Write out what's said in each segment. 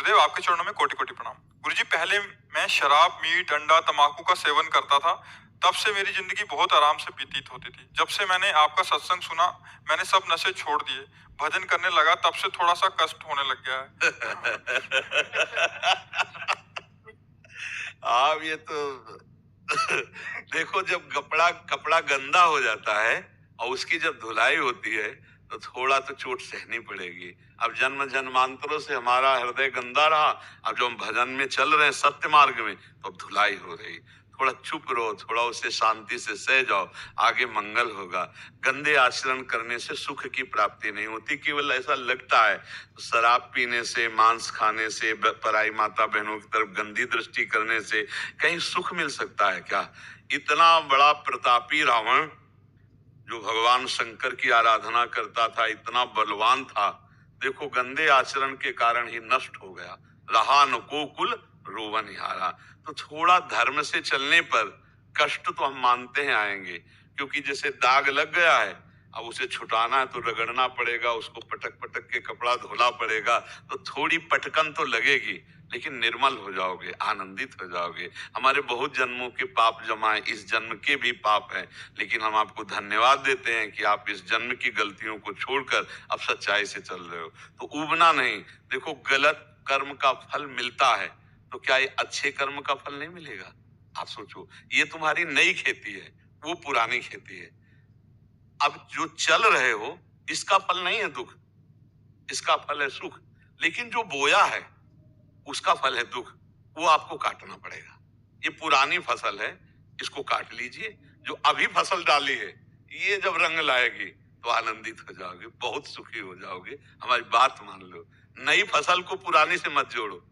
गुरुदेव, आपके चरणों में कोटि कोटि प्रणाम। गुरुजी, पहले मैं शराब, मीट, अंडा, तंबाकू का सेवन करता था। तब से मेरी जिंदगी बहुत आराम से व्यतीत होती थी। जब से मैंने आपका सत्संग सुना, मैंने सब नशे छोड़ दिए। भजन करने लगा, तब से थोड़ा सा कष्ट होने लग गया है। आप ये तो देखो, जब कपड़ा कपड़ा गंदा हो जाता है और उसकी जब धुलाई होती है तो थोड़ा तो चोट सहनी पड़ेगी। अब जन्म जन्मांतरों से हमारा हृदय गंदा रहा, अब जो हम भजन में चल रहे हैं सत्य मार्ग में, तो अब धुलाई हो रही। थोड़ा चुप रहो, थोड़ा उसे शांति से सह जाओ, आगे मंगल होगा। गंदे आचरण करने से सुख की प्राप्ति नहीं होती, केवल ऐसा लगता है। शराब पीने से, मांस खाने से, पराई माता बहनों की तरफ गंदी दृष्टि करने से कहीं सुख मिल सकता है क्या? इतना बड़ा प्रतापी रावण, जो भगवान शंकर की आराधना करता था, इतना बलवान था, देखो गंदे आचरण के कारण ही नष्ट हो गया। रहा न को कुल रोवन हारा। तो थोड़ा धर्म से चलने पर कष्ट तो हम मानते हैं आएंगे, क्योंकि जैसे दाग लग गया है, अब उसे छुटाना है तो रगड़ना पड़ेगा, उसको पटक पटक के कपड़ा धोना पड़ेगा, तो थोड़ी पटकन तो लगेगी, लेकिन निर्मल हो जाओगे, आनंदित हो जाओगे। हमारे बहुत जन्मों के पाप जमा है, इस जन्म के भी पाप हैं, लेकिन हम आपको धन्यवाद देते हैं कि आप इस जन्म की गलतियों को छोड़कर अब सच्चाई से चल रहे हो। तो उबना नहीं। देखो, गलत कर्म का फल मिलता है, तो क्या ये अच्छे कर्म का फल नहीं मिलेगा? आप सोचो, ये तुम्हारी नई खेती है, वो पुरानी खेती है। अब जो चल रहे हो, इसका फल नहीं है दुख, इसका फल है सुख। लेकिन जो बोया है, उसका फल है दुख, वो आपको काटना पड़ेगा। ये पुरानी फसल है, इसको काट लीजिए। जो अभी फसल डाली है, ये जब रंग लाएगी तो आनंदित हो जाओगे, बहुत सुखी हो जाओगे। हमारी बात मान लो, नई फसल को पुरानी से मत जोड़ो।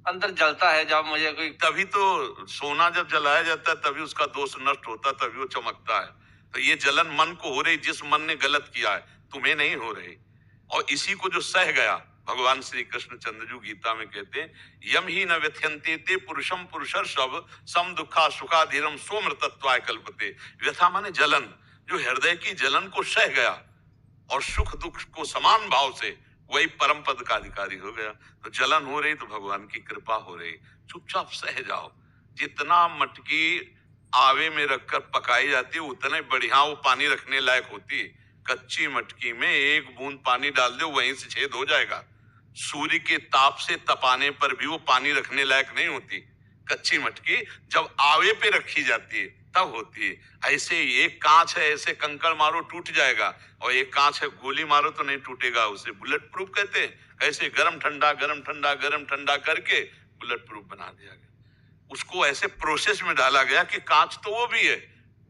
अंदर जलता है जब मुझे कोई, तभी तो सोना जब जलाया जाता है तभी उसका दोष नष्ट होता है, तभी वो चमकता है। तो ये जलन मन को हो रही, जिस मन ने गलत किया है, तुम्हें नहीं हो रही। और इसी को जो सह गया, भगवान श्री कृष्ण चंद्रजू गीता में कहते हैं, यम ही न व्यथ्यन्ते ते पुरुषम पुरुषर सब सम दुखा सुखा धीरम सोमृतत्वाय कल्पते। व्यथा माने जलन, जो हृदय की जलन को सह गया और सुख दुख को समान भाव से, वही परम पद का अधिकारी हो गया। तो जलन हो रही तो भगवान की कृपा हो रही, चुपचाप सह जाओ। जितना मटकी आवे में रखकर पकाई जाती है, उतना ही बढ़िया वो पानी रखने लायक होती है। कच्ची मटकी में एक बूंद पानी डाल दो, वहीं से छेद हो जाएगा। सूर्य के ताप से तपाने पर भी वो पानी रखने लायक नहीं होती। कच्ची मटकी जब आवे पे रखी जाती है तब होती है। ऐसे एक कांच है, ऐसे कंकड़ मारो टूट जाएगा, और एक कांच है, गोली मारो तो नहीं टूटेगा, उसे बुलेट प्रूफ कहते हैं। ऐसे गरम ठंडा गरम ठंडा गरम ठंडा करके बुलेट प्रूफ बना दिया गया। उसको ऐसे प्रोसेस में डाला गया कि कांच तो वो भी है,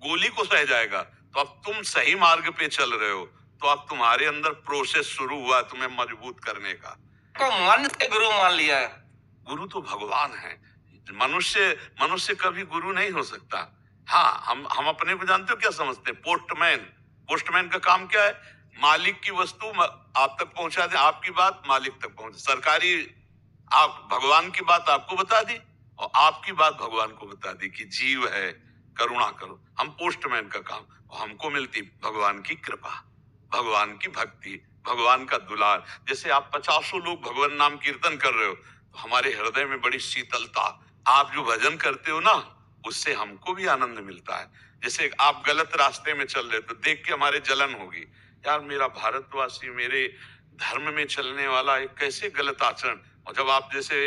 गोली को सह जाएगा। तो अब तुम सही मार्ग पे चल रहे हो, तो अब तुम्हारे अंदर प्रोसेस शुरू हुआ तुम्हें मजबूत करने का। को मन से गुरु मान लिया है। गुरु तो भगवान है, मनुष्य मनुष्य कभी गुरु नहीं हो सकता। हाँ, हम अपने को जानते हो क्या समझते हैं? पोस्टमैन। पोस्टमैन का काम क्या है? मालिक की वस्तु आप तक पहुंचा दे, आपकी बात मालिक तक पहुंचे। सरकारी, आप भगवान की बात आपको बता दी और आपकी बात भगवान को बता दी कि जीव है, करुणा करो। हम पोस्टमैन का काम, हमको मिलती भगवान की कृपा, भगवान की भक्ति, भगवान का दुलार। जैसे आप 50 लोग भगवान नाम कीर्तन कर रहे हो, तो हमारे हृदय में बड़ी शीतलता। आप जो भजन करते हो ना, उससे हमको भी आनंद मिलता है। जैसे आप गलत रास्ते में चल रहे तो देख के हमारे जलन होगी, यार मेरा भारतवासी, मेरे धर्म में चलने वाला एक कैसे गलत आचरण। और जब आप जैसे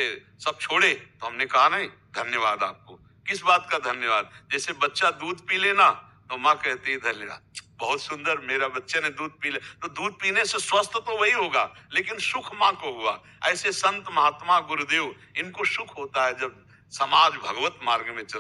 सब छोड़े तो हमने कहा नहीं धन्यवाद आपको। किस बात का धन्यवाद? जैसे बच्चा दूध पी लेना तो माँ कहती है धन्यवाद, बहुत सुंदर, मेरा बच्चे ने दूध पी ले। तो दूध पीने से स्वस्थ तो वही होगा, लेकिन सुख माँ को हुआ। ऐसे संत महात्मा गुरुदेव, इनको सुख होता है जब समाज भगवत मार्ग में चल